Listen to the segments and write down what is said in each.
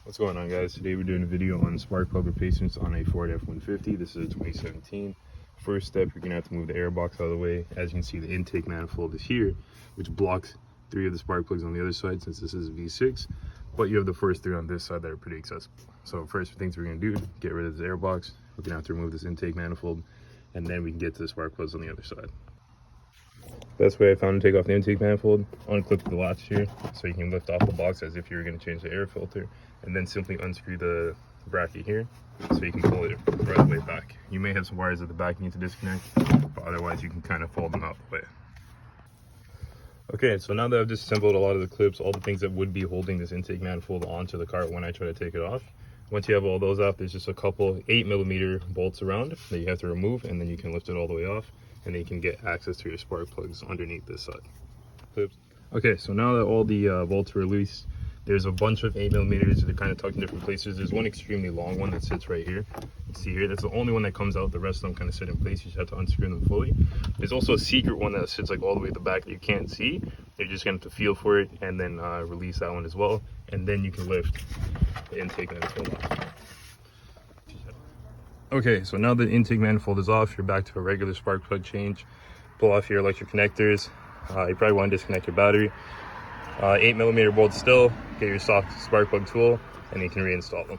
What's going on, guys? Today we're doing a video on spark plug replacements on a Ford F-150. This is a 2017. First step, you're gonna have to move the air box out of the way. As you can see, the intake manifold is here, which blocks 3 of the spark plugs on the other side since this is a V6, but you have the first 3 on this side that are pretty accessible. So first things we're gonna do, get rid of this air box. We're gonna have to remove this intake manifold, and then we can get to the spark plugs on the other side. Best way I found to take off the intake manifold, unclip the latch here so you can lift off the box as if you were going to change the air filter, and then simply unscrew the bracket here so you can pull it right the way back. You may have some wires at the back you need to disconnect, but otherwise you can kind of fold them out the way. Okay, so now that I've disassembled a lot of the clips, all the things that would be holding this intake manifold onto the cart when I try to take it off, once you have all those off, there's just a couple 8mm bolts around that you have to remove, and then you can lift it all the way off, and then you can get access to your spark plugs underneath this side. Clips. Okay, so now that all the bolts are loose, there's a bunch of 8mm. They're kind of tucked in different places. There's one extremely long one that sits right here. You see here, that's the only one that comes out. The rest of them kind of sit in place. You just have to unscrew them fully. There's also a secret one that sits like all the way at the back that you can't see. You're just going to have to feel for it and then release that one as well. And then you can lift the intake manifold off. Okay, so now the intake manifold is off, you're back to a regular spark plug change. Pull off your electric connectors. You probably want to disconnect your battery. 8mm bolts still. Get your soft spark plug tool, and you can reinstall them.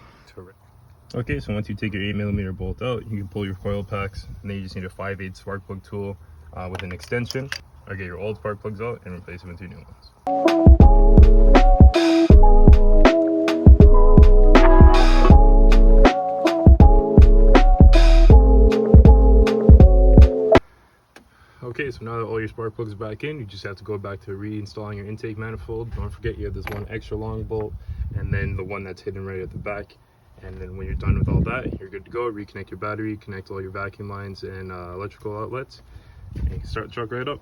Okay, so once you take your 8mm bolt out, you can pull your coil packs, and then you just need a 5/8 spark plug tool with an extension. Or get your old spark plugs out and replace them with your new ones. Okay, so now that all your spark plugs are back in, you just have to go back to reinstalling your intake manifold. Don't forget you have this one extra long bolt and then the one that's hidden right at the back. And then when you're done with all that, you're good to go. Reconnect your battery, connect all your vacuum lines and electrical outlets, and you can start the truck right up.